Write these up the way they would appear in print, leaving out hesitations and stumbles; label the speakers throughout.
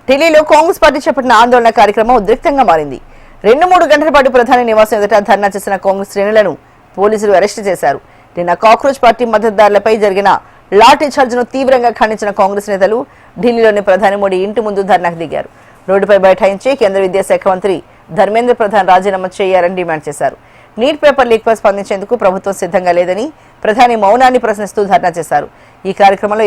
Speaker 1: ఢిల్లీలో కాంగ్రెస్ పార్టీ చేపట్టిన ఆందోళన కార్యక్రమం ఉద్రిక్తంగా మారింది. 2-3 గంటల పాటు ప్రధాని నివాసం ఎదుట ధర్నా చేసిన కాంగ్రెస్ శ్రేణులను పోలీసులు అరెస్టు చేశారు. నిన్న కాక్రోచ్ పార్టీ మద్దతుదారులపై జరిగిన లాఠీ చార్జ్ను తీవ్రంగా ఖండించిన కాంగ్రెస్ నేతలు ఢిల్లీలోని ప్రధాని మోడీ ఇంటి ముందు ధర్నాకు దిగారు. రోడ్డుపై బైఠాయించి కేంద్ర విద్యాశాఖ మంత్రి ధర్మేంద్ర ప్రధాన్ రాజీనామా చేయాలని డిమాండ్ చేశారు. నీట్ పేపర్ లీక్పై స్పందించేందుకు ప్రభుత్వం సిద్ధంగా లేదని ప్రధాని మౌనాన్ని ప్రశ్నిస్తూ ధర్నా చేశారు. ఈ కార్యక్రమంలో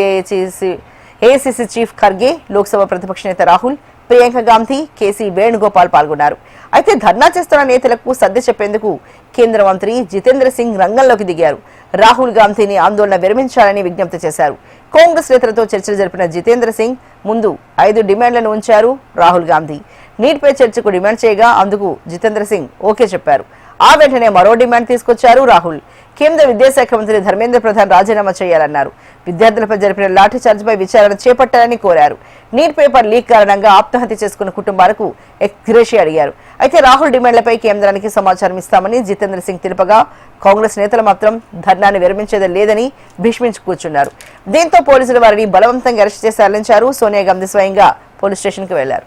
Speaker 1: ఏఐసీసీ చీఫ్ ఖర్గే, లోక్సభ ప్రతిపక్ష నేత రాహుల్, ప్రియాంక గాంధీ, కేసీ వేణుగోపాల్ పాల్గొన్నారు. అయితే ధర్నా చేస్తున్న నేతలకు సర్ది చెప్పేందుకు కేంద్ర మంత్రి జితేంద్ర సింగ్ రంగంలోకి దిగారు. రాహుల్ గాంధీని ఆందోళన విరమించాలని విజ్ఞప్తి చేశారు. కాంగ్రెస్ నేతలతో చర్చలు జరిపిన జితేంద్ర సింగ్ ముందు 5 డిమాండ్లను ఉంచారు రాహుల్ గాంధీ. నీట్పై చర్చకు డిమాండ్ చేయగా అందుకు జితేంద్ర సింగ్ ఓకే చెప్పారు. ఆ వెంటనే మరో డిమాండ్ తీసుకొచ్చారు రాహుల్. కేంద్ర విద్యాశాఖ మంత్రి ధర్మేంద్ర ప్రధాన్ రాజీనామా చేయాలన్నారు. విద్యార్థులపై జరిపిన లాఠీ చార్జ్పై విచారణ చేపట్టాలని కోరారు. నీట్ పేపర్ లీక్ కారణంగా ఆత్మహత్య చేసుకున్న కుటుంబాలకు ఎక్స్గ్రేషియా అడిగారు. అయితే రాహుల్ డిమాండ్లపై కేంద్రానికి సమాచారం ఇస్తామని జితేంద్ర సింగ్ తెలుపగా కాంగ్రెస్ నేతలు మాత్రం ధర్నాన్ని విరమించేది లేదని భీష్మించి కూర్చున్నారు. దీంతో పోలీసులు వారిని బలవంతంగా అరెస్ట్ చేసి తరలించారు. సోనియా గాంధీ స్వయంగా పోలీస్ స్టేషన్కి వెళ్లారు.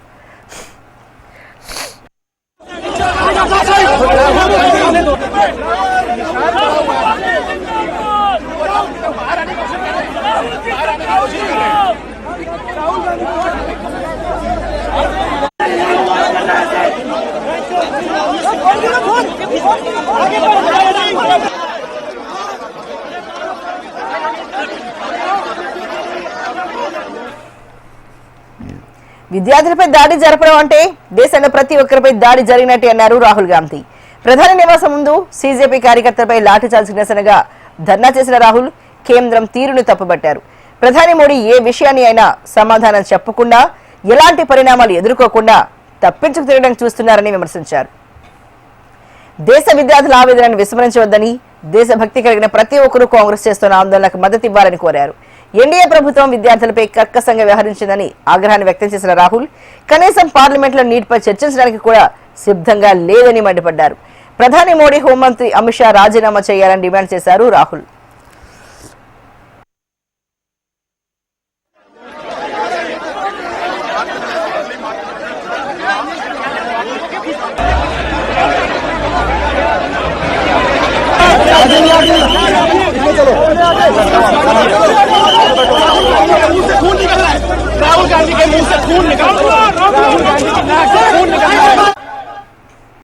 Speaker 1: విద్యార్థులపై దాడి జరపడం అంటే దేశంలో ప్రతి ఒక్కరిపై దాడి జరిగినట్టే అన్నారు రాహుల్ గాంధీ. ప్రధాని నివాసం ముందు సీజేపీ కార్యకర్తలపై లాఠీచార్జ్ నిరసనగా ధర్నా చేసిన రాహుల్ కేంద్రం తీరును తప్పుబట్టారు. ప్రధాని మోడీ ఏ విషయాన్ని అయినా సమాధానం చెప్పకుండా, ఎలాంటి పరిణామాలు ఎదుర్కోకుండా తప్పించుకు తిరగడం చూస్తున్నారని విమర్శించారు. దేశ విద్యార్థుల ఆవేదనను విస్మరించవద్దని, దేశభక్తి కలిగిన ప్రతి ఒక్కరూ కాంగ్రెస్ చేస్తున్న ఆందోళనకు మద్దతు ఇవ్వాలని కోరారు. ఎన్డీఏ ప్రభుత్వం విద్యార్థులపై కర్కశంగా వ్యవహరించిందని ఆగ్రహాన్ని వ్యక్తం చేసిన రాహుల్ కనీసం పార్లమెంట్లో నీట్పై చర్చించడానికి కూడా సిద్ధంగా లేదని మండిపడ్డారు. ప్రధాని మోడీ, హోంమంత్రి అమిత్ షా రాజీనామా చేయాలని డిమాండ్ చేశారు రాహుల్.